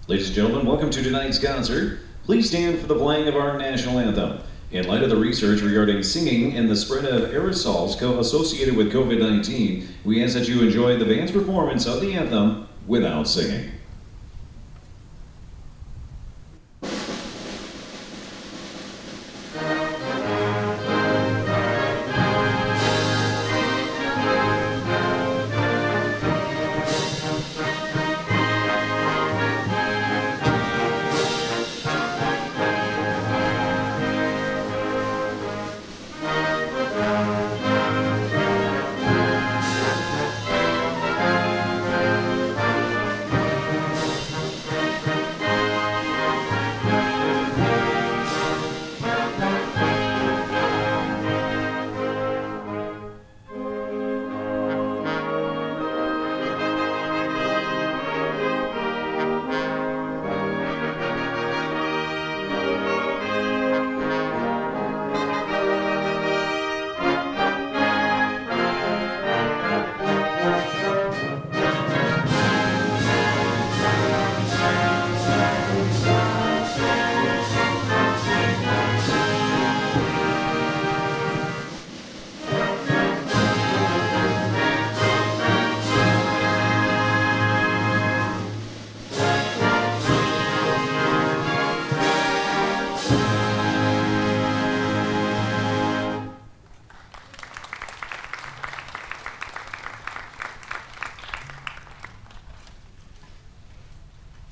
Ladies and gentlemen, welcome to tonight's concert. Please stand for the playing of our national anthem. In light of the research regarding singing and the spread of aerosols associated with COVID-19, we ask that you enjoy the band's performance of the anthem without singing.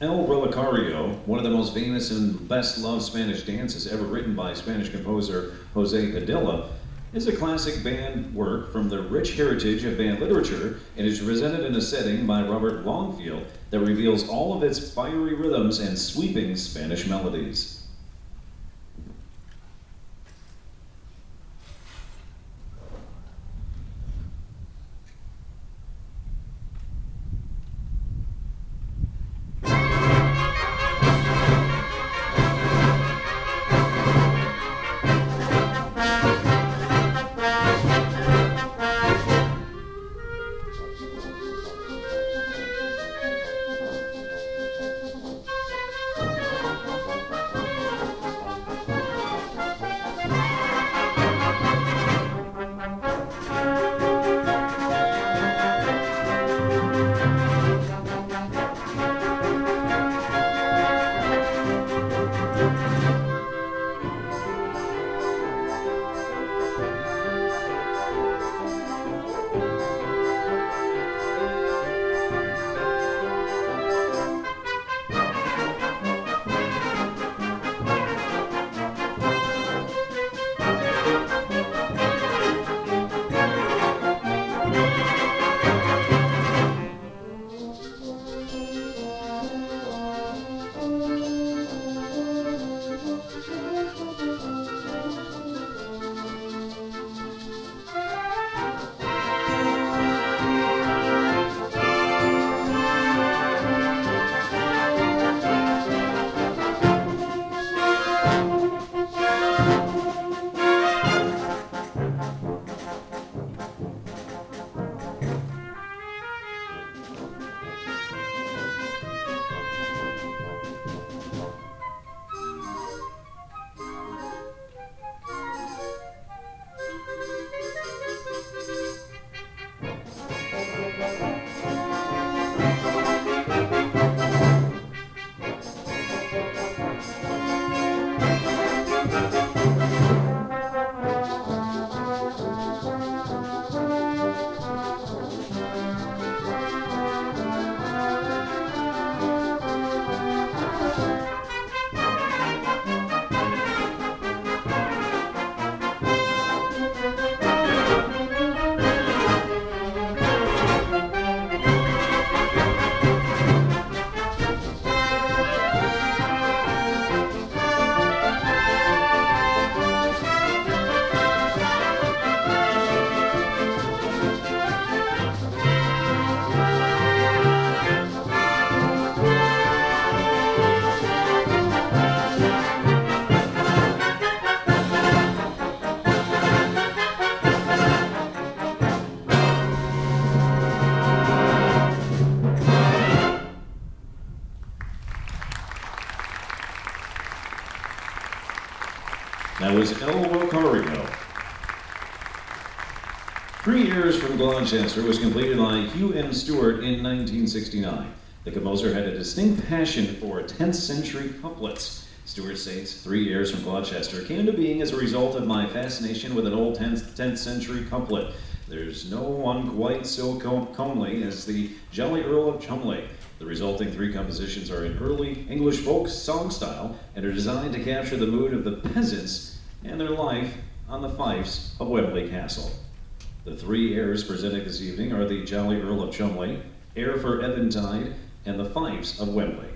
El Relicario, one of the most famous and best-loved Spanish dances ever written by Spanish composer Jose Padilla, is a classic band work from the rich heritage of band literature and is presented in a setting by Robert Longfield that reveals all of its fiery rhythms and sweeping Spanish melodies. That was El Rocario. 3 Years from Gloucester was completed by Hugh and Stuart in 1969. The composer had a distinct passion for 10th century couplets. Stuart states, 3 Years from Gloucester came to being as a result of my fascination with an old 10th century couplet. There's no one quite so comely as the Jolly Earl of Cholmondeley. The resulting 3 compositions are in early English folk song style and are designed to capture the mood of the peasants and their life on the fiefs of Wembley Castle. The 3 airs presented this evening are the Jolly Earl of Cholmondeley, Air for Eventide, and the Fiefs of Wembley.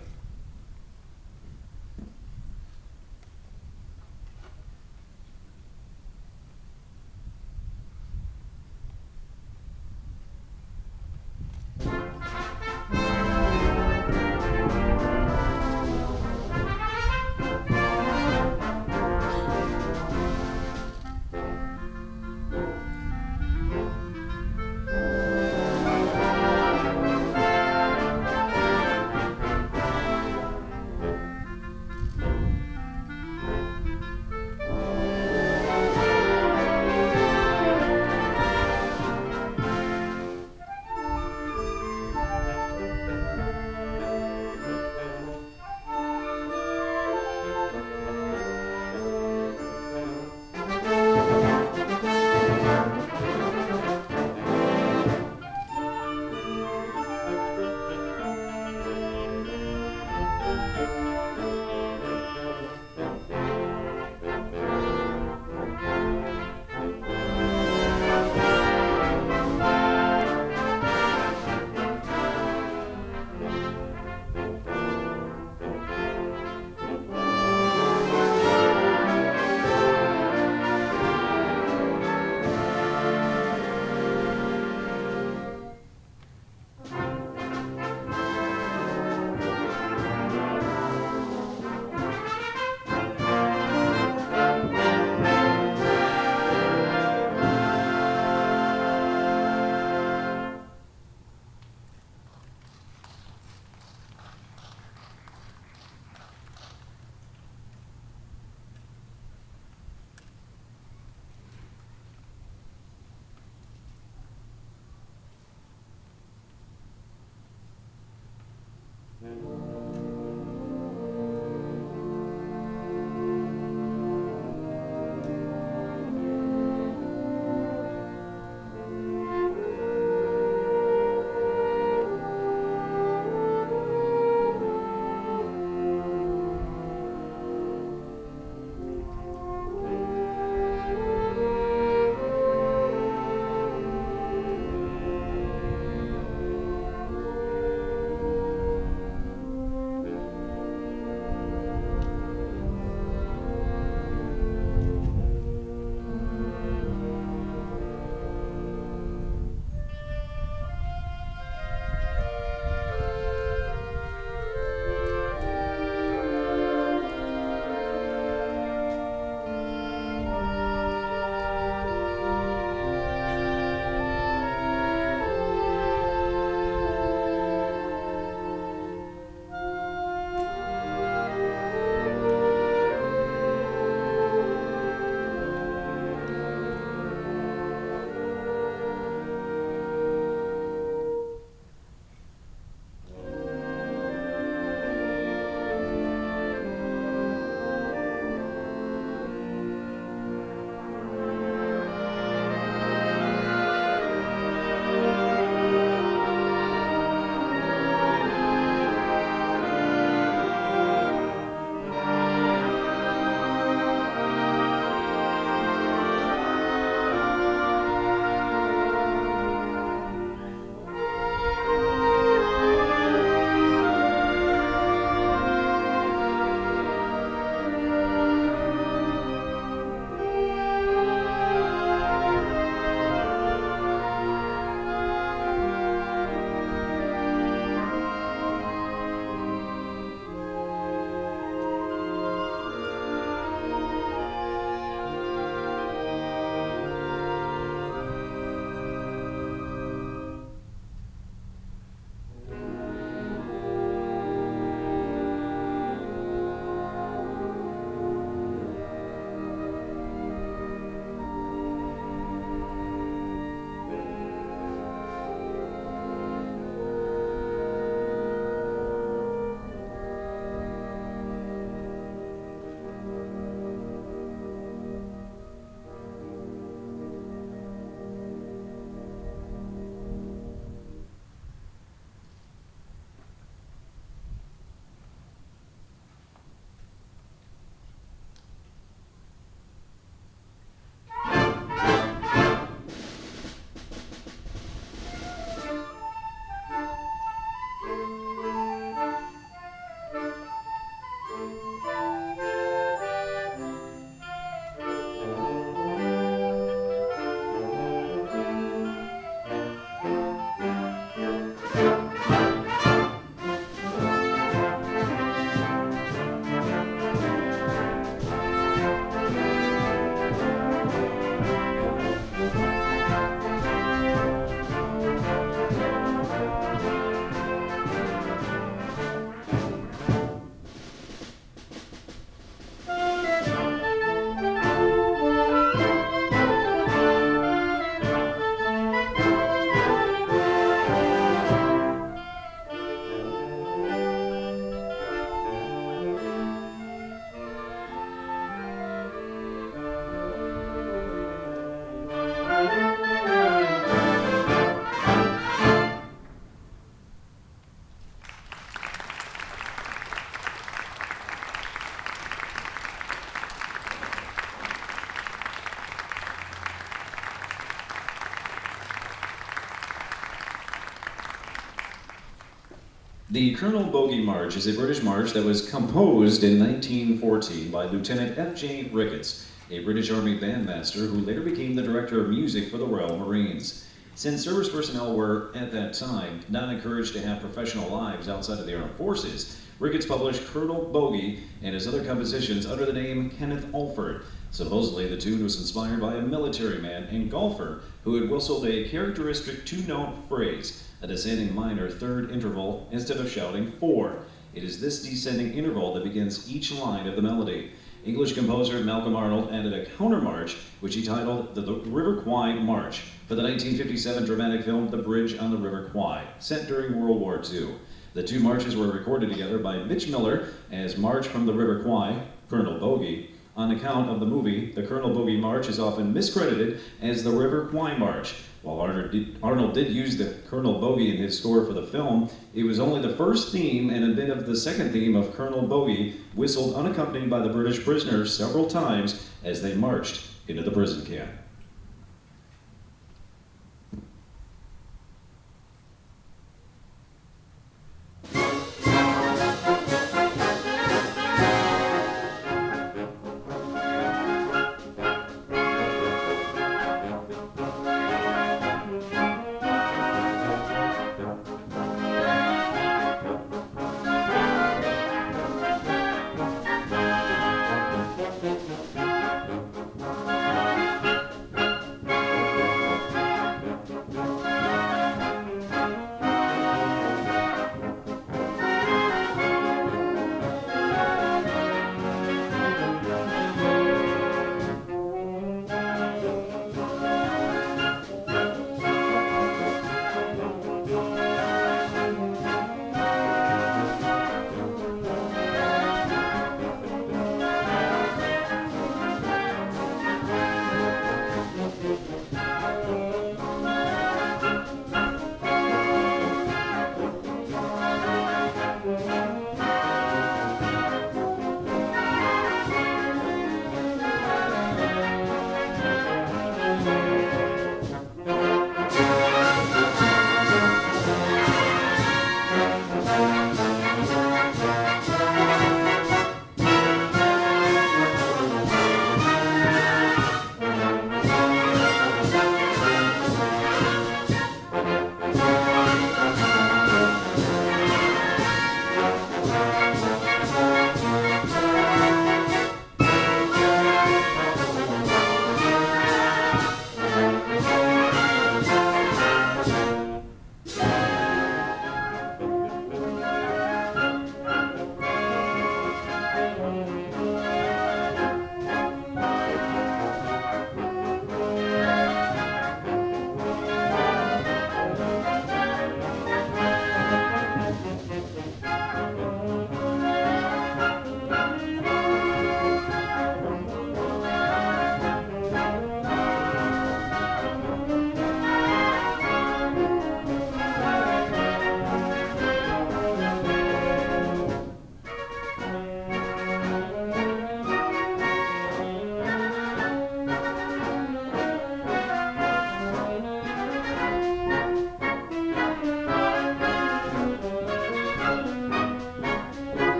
The Colonel Bogey March is a British march that was composed in 1914 by Lieutenant F.J. Ricketts, a British Army bandmaster who later became the director of music for the Royal Marines. Since service personnel were, at that time, not encouraged to have professional lives outside of the armed forces, Ricketts published Colonel Bogey and his other compositions under the name Kenneth Alford. Supposedly, the tune was inspired by a military man and golfer who had whistled a characteristic two-note phrase, a descending minor third interval, instead of shouting 4. It is this descending interval that begins each line of the melody. English composer Malcolm Arnold added a countermarch, which he titled the River Kwai March, for the 1957 dramatic film The Bridge on the River Kwai, set during World War II. The two marches were recorded together by Mitch Miller as March from the River Kwai, Colonel Bogey. On account of the movie, the Colonel Bogey March is often miscredited as the River Kwai March. While Arnold did use the Colonel Bogey in his score for the film, it was only the first theme and a bit of the second theme of Colonel Bogey, whistled unaccompanied by the British prisoners several times as they marched into the prison camp.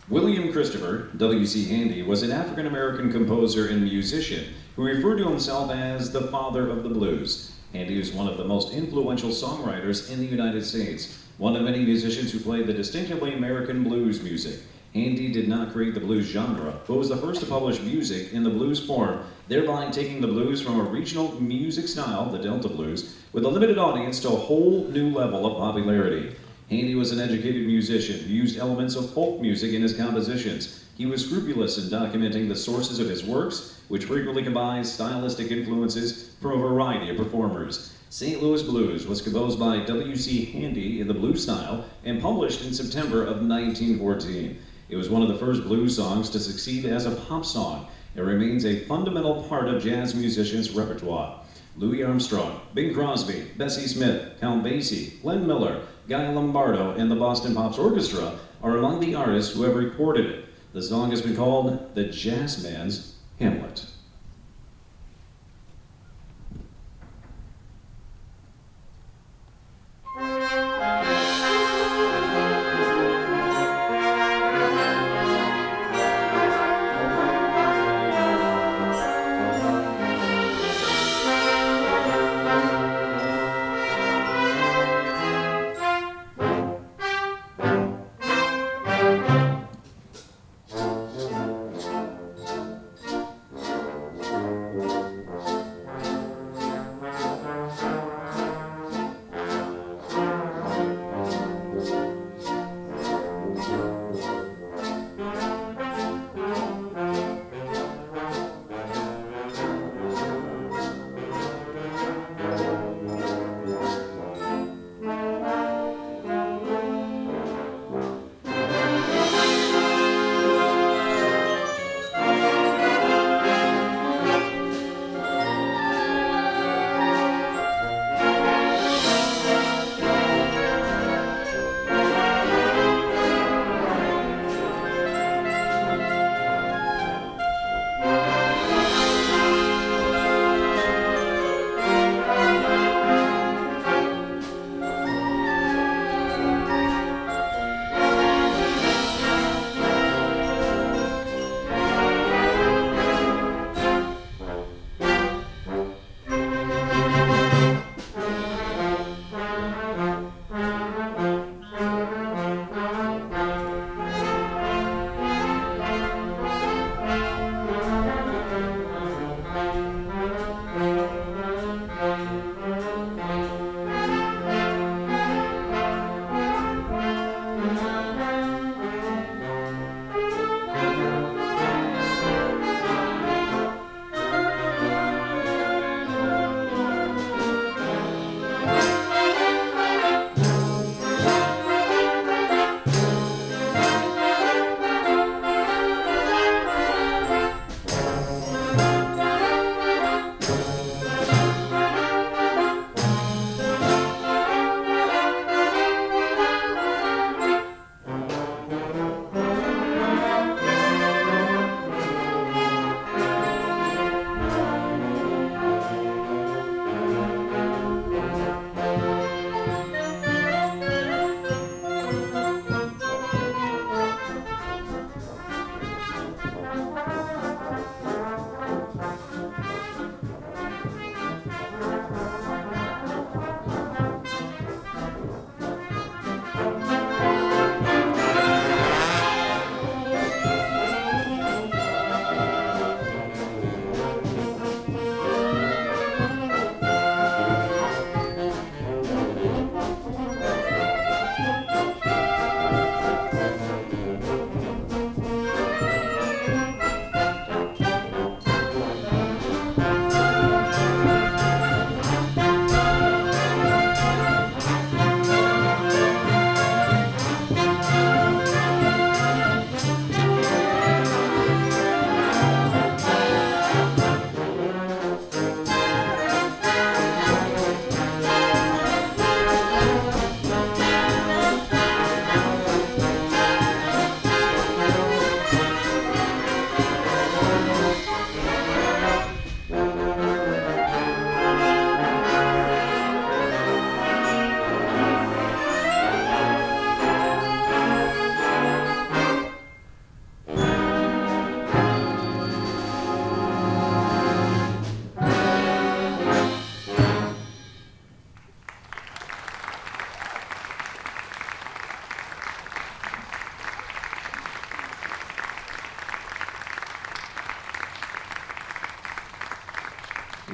William Christopher, W.C. Handy, was an African-American composer and musician who referred to himself as the father of the blues. Handy was one of the most influential songwriters in the United States, one of many musicians who played the distinctively American blues music. Handy did not create the blues genre, but was the first to publish music in the blues form, thereby taking the blues from a regional music style, the Delta blues, with a limited audience to a whole new level of popularity. Handy was an educated musician who used elements of folk music in his compositions. He was scrupulous in documenting the sources of his works, which frequently combines stylistic influences from a variety of performers. St. Louis Blues was composed by W.C. Handy in the blues style and published in September of 1914. It was one of the first blues songs to succeed as a pop song. It remains a fundamental part of jazz musicians' repertoire. Louis Armstrong, Bing Crosby, Bessie Smith, Count Basie, Glenn Miller, Guy Lombardo, and the Boston Pops Orchestra are among the artists who have recorded it. The song has been called the Jazz Man's Hamlet.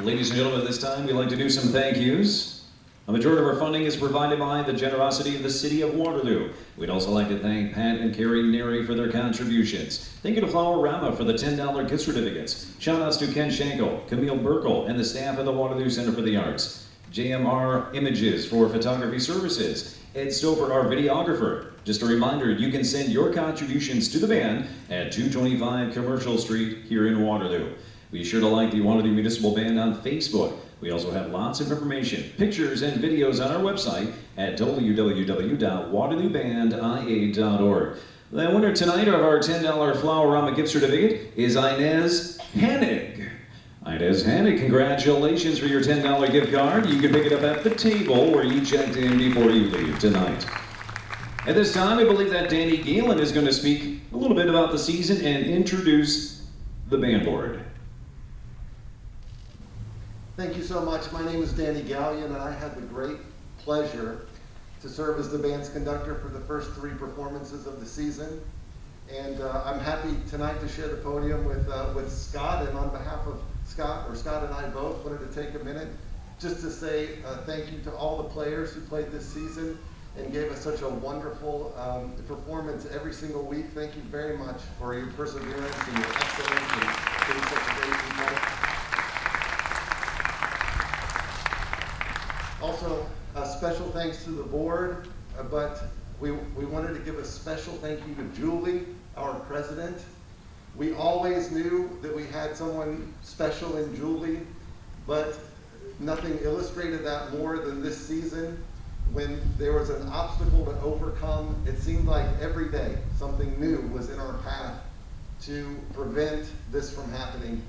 Ladies and gentlemen, at this time we'd like to do some thank yous. A majority of our funding is provided by the generosity of the City of Waterloo. We'd also like to thank Pat and Carrie Neary for their contributions. Thank you to Flowerama for the $10 gift certificates. Shout outs to Ken Schenkel, Camille Burkle, and the staff of the Waterloo Center for the Arts. JMR Images for photography services. Ed Stover, our videographer. Just a reminder, you can send your contributions to the band at 225 Commercial Street here in Waterloo. Be sure to like the Waterloo Municipal Band on Facebook. We also have lots of information, pictures, and videos on our website at www.waterloobandia.org. The winner tonight of our $10 Flowerama gift certificate is Inez Hannig. Inez Hannig, congratulations for your $10 gift card. You can pick it up at the table where you checked in before you leave tonight. At this time, I believe that Danny Galen is going to speak a little bit about the season and introduce the band board. Thank you so much. My name is Danny Gallion, and I had the great pleasure to serve as the band's conductor for the first 3 performances of the season. And I'm happy tonight to share the podium with Scott, and on behalf of Scott and I both wanted to take a minute just to say thank you to all the players who played this season and gave us such a wonderful performance every single week. Thank you very much for your perseverance and your excellence and being such a great people. Also, a special thanks to the board, but we wanted to give a special thank you to Julie, our president. We always knew that we had someone special in Julie, but nothing illustrated that more than this season. When there was an obstacle to overcome, it seemed like every day something new was in our path to prevent this from happening.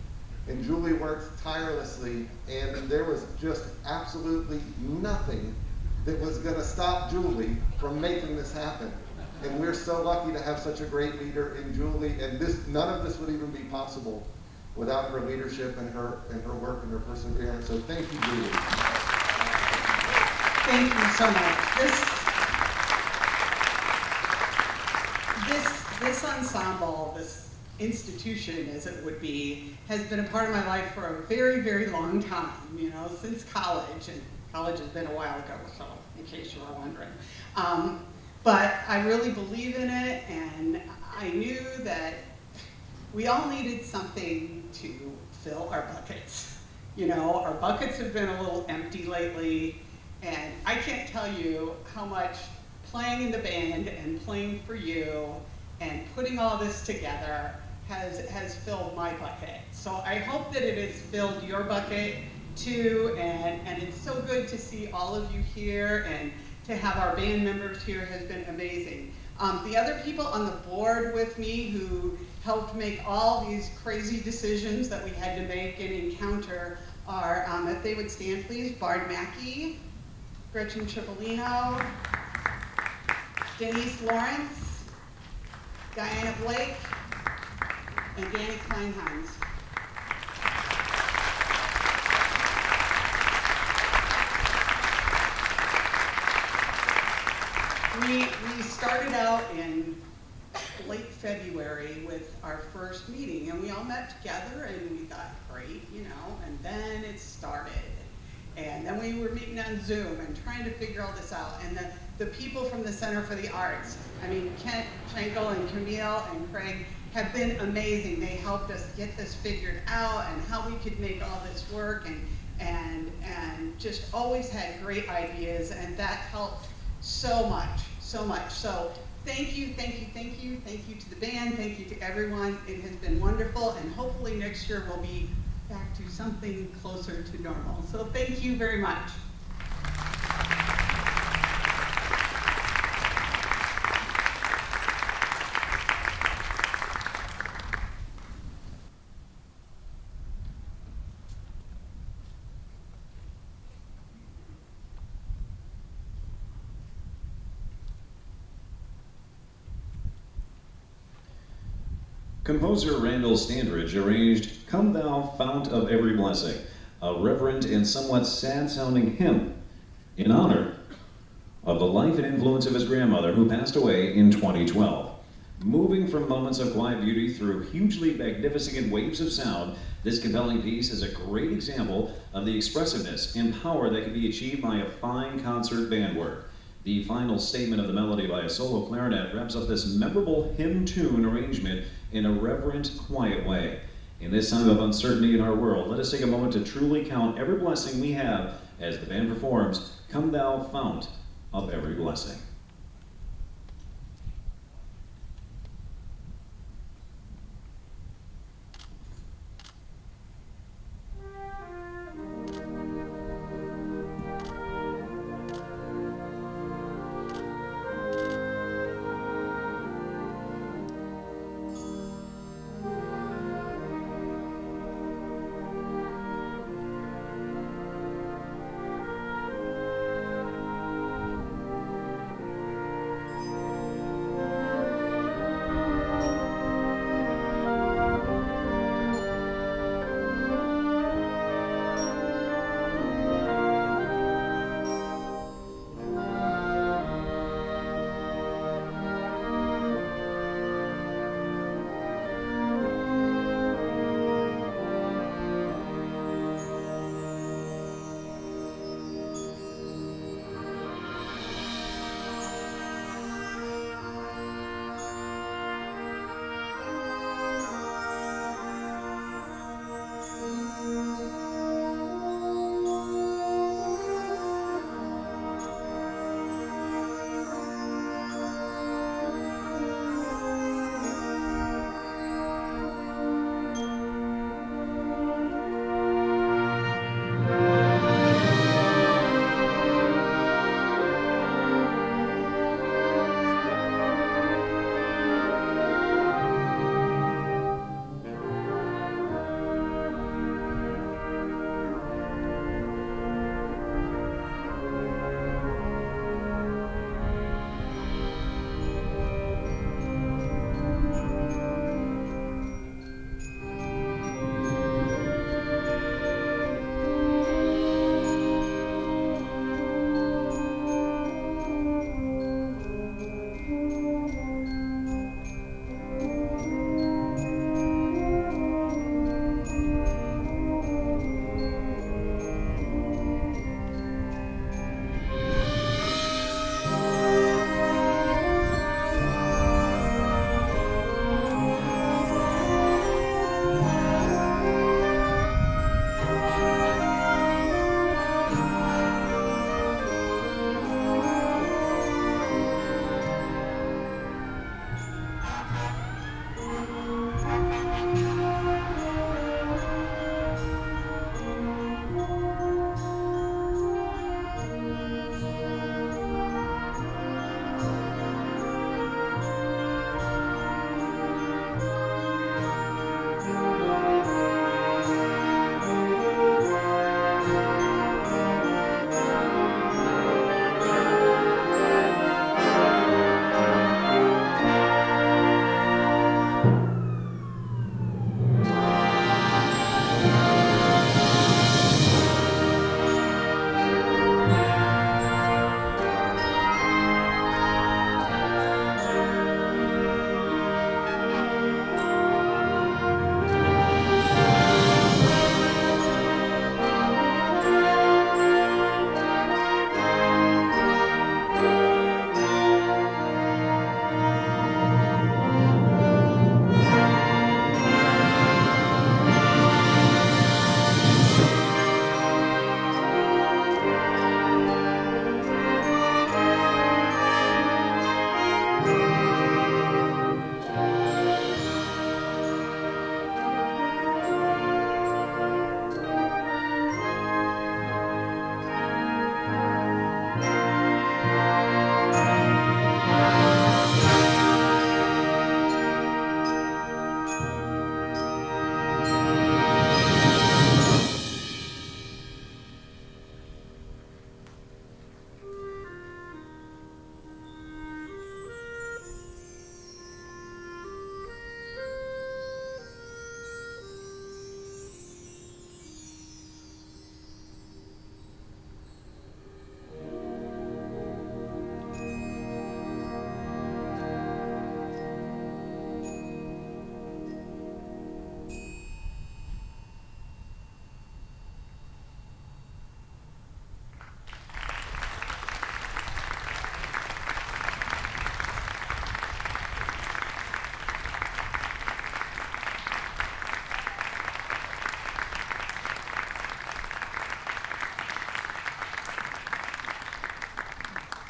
And Julie worked tirelessly, and there was just absolutely nothing that was going to stop Julie from making this happen. And we're so lucky to have such a great leader in Julie, and none of this would even be possible without her leadership and her work and her perseverance. So thank you, Julie. Thank you so much. This ensemble, this institution, as it would be, has been a part of my life for a very, very long time, since college, and college has been a while ago, so in case you were wondering. But I really believe in it, and I knew that we all needed something to fill our buckets. Our buckets have been a little empty lately, and I can't tell you how much playing in the band and playing for you and putting all this together has filled my bucket. So I hope that it has filled your bucket too, and it's so good to see all of you here, and to have our band members here has been amazing. The other people on the board with me who helped make all these crazy decisions that we had to make and encounter are, if they would stand please, Bard Mackey, Gretchen Cipollino, Denise Lawrence, Diana Blake, and Danny Kleinhans. We started out in late February with our first meeting, and we all met together, and we thought, great, and then it started. And then we were meeting on Zoom and trying to figure all this out. And the people from the Center for the Arts, Kent Schenkel and Camille and Craig have been amazing. They helped us get this figured out and how we could make all this work, and just always had great ideas, and that helped so much. So thank you to the band, thank you to everyone. It has been wonderful, and hopefully next year we'll be back to something closer to normal. So thank you very much. Composer Randall Standridge arranged Come Thou Fount of Every Blessing, a reverent and somewhat sad-sounding hymn in honor of the life and influence of his grandmother, who passed away in 2012. Moving from moments of quiet beauty through hugely magnificent waves of sound, this compelling piece is a great example of the expressiveness and power that can be achieved by a fine concert band work. The final statement of the melody by a solo clarinet wraps up this memorable hymn tune arrangement in a reverent, quiet way. In this time of uncertainty in our world, let us take a moment to truly count every blessing we have as the band performs, "Come Thou Fount of Every Blessing."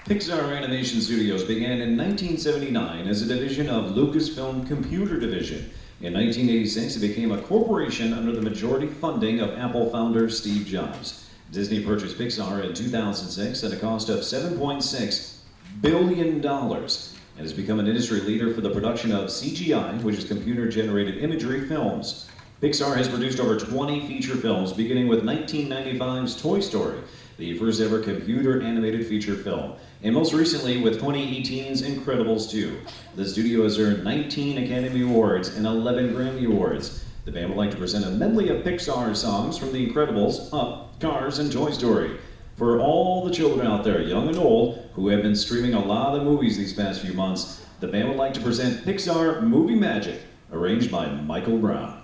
Pixar Animation Studios began in 1979 as a division of Lucasfilm Computer Division. In 1986, it became a corporation under the majority funding of Apple founder Steve Jobs. Disney purchased Pixar in 2006 at a cost of $7.6 billion and has become an industry leader for the production of CGI, which is computer-generated imagery films. Pixar has produced over 20 feature films, beginning with 1995's Toy Story, the first ever computer-animated feature film, and most recently with 2018's Incredibles 2. The studio has earned 19 Academy Awards and 11 Grammy Awards. The band would like to present a medley of Pixar songs from The Incredibles, Up, Cars, and Toy Story. For all the children out there, young and old, who have been streaming a lot of movies these past few months, the band would like to present Pixar Movie Magic, arranged by Michael Brown.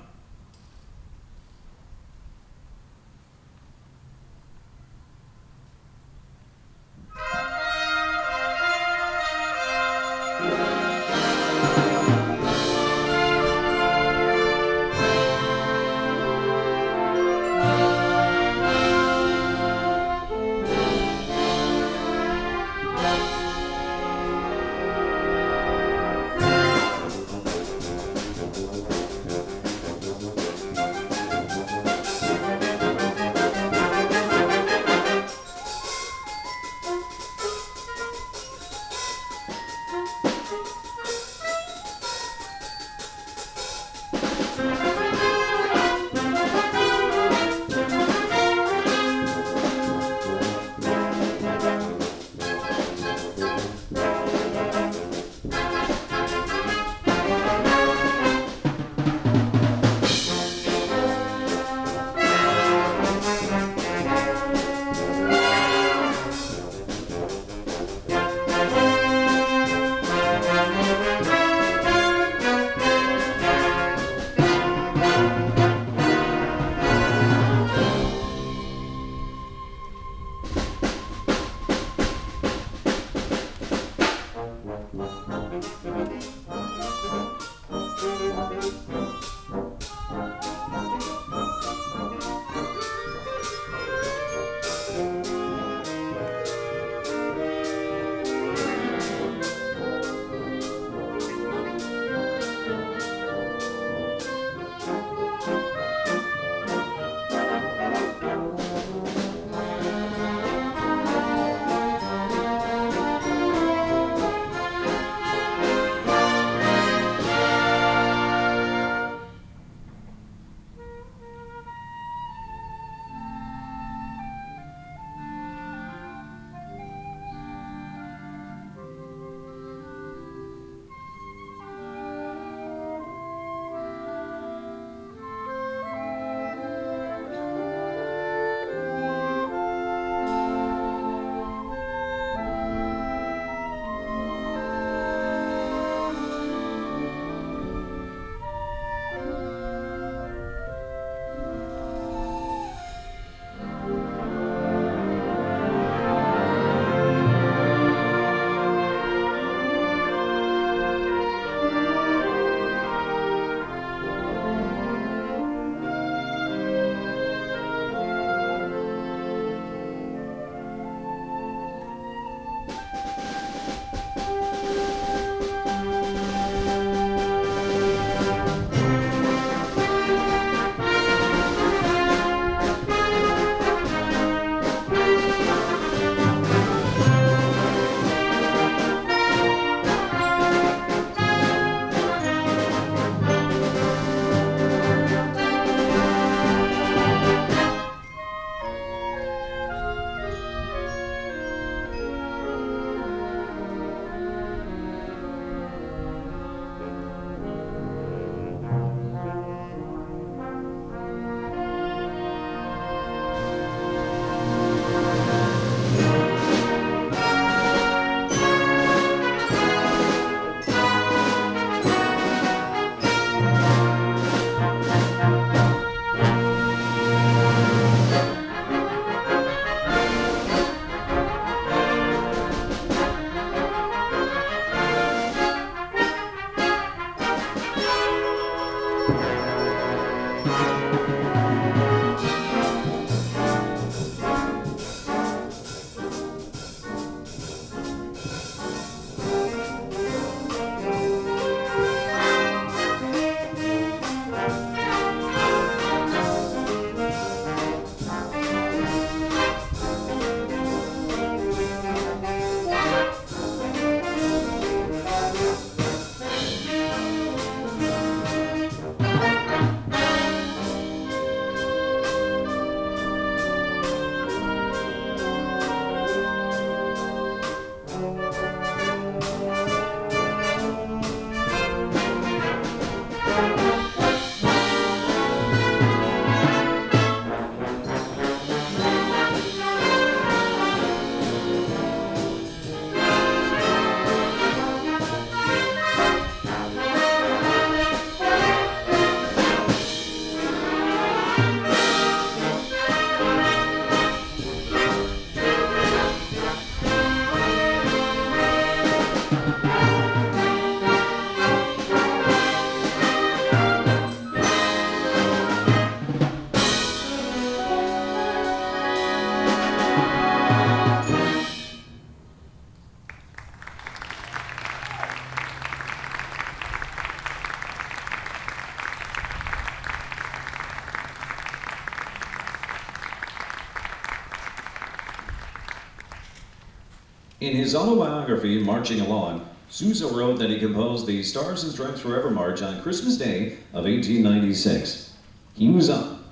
In his autobiography, Marching Along, Sousa wrote that he composed the Stars and Stripes Forever March on Christmas Day of 1896. He was on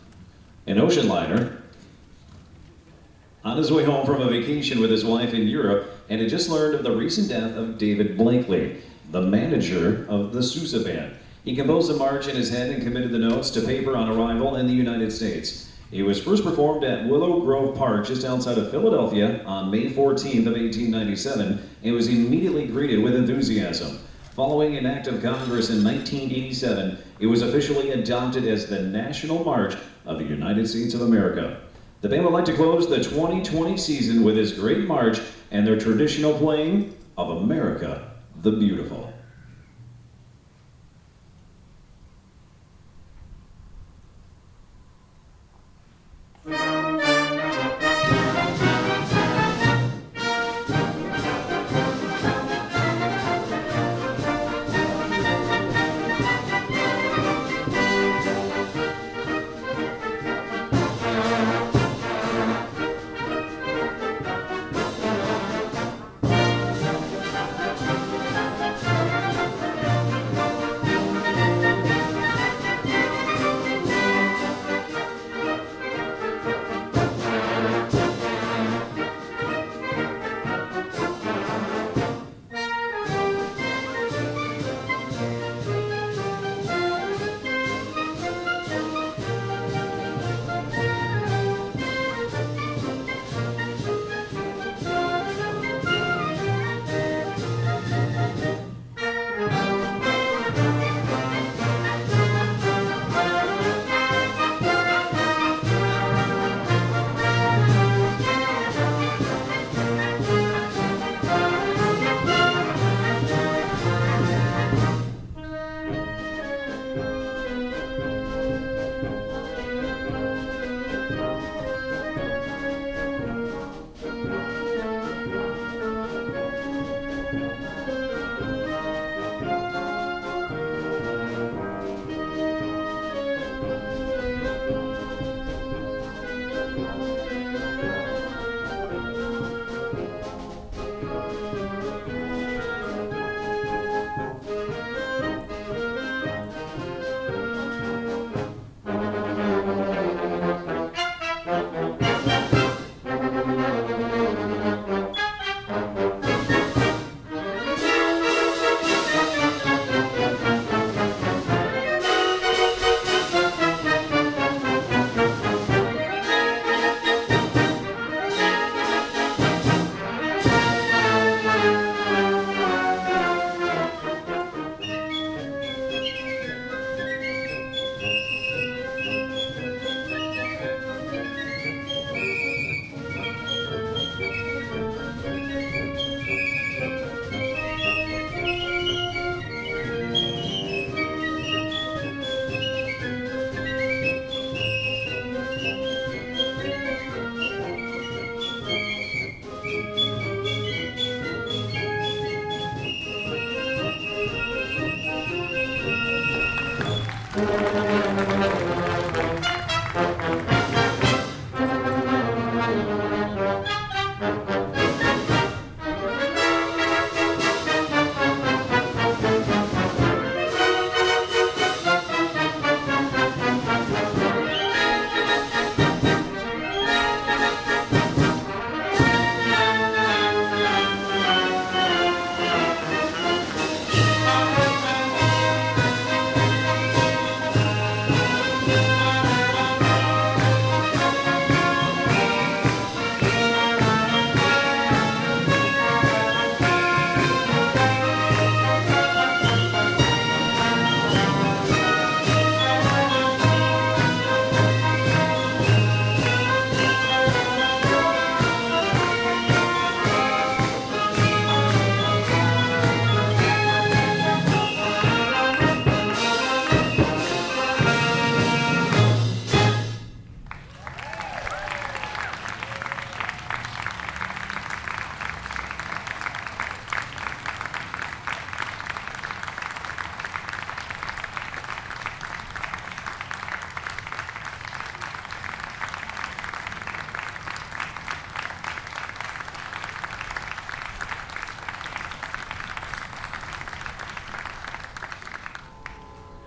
an ocean liner on his way home from a vacation with his wife in Europe and had just learned of the recent death of David Blakely, the manager of the Sousa Band. He composed the march in his head and committed the notes to paper on arrival in the United States. It was first performed at Willow Grove Park just outside of Philadelphia on May 14th of 1897 and was immediately greeted with enthusiasm. Following an act of Congress in 1987, it was officially adopted as the National March of the United States of America. The band would like to close the 2020 season with this great march and their traditional playing of America the Beautiful.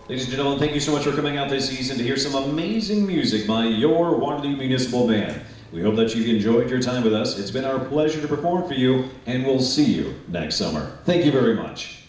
Ladies and gentlemen, thank you so much for coming out this season to hear some amazing music by your Waterloo Municipal Band. We hope that you've enjoyed your time with us. It's been our pleasure to perform for you, and we'll see you next summer. Thank you very much.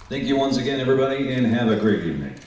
Thank you once again, everybody, and have a great evening.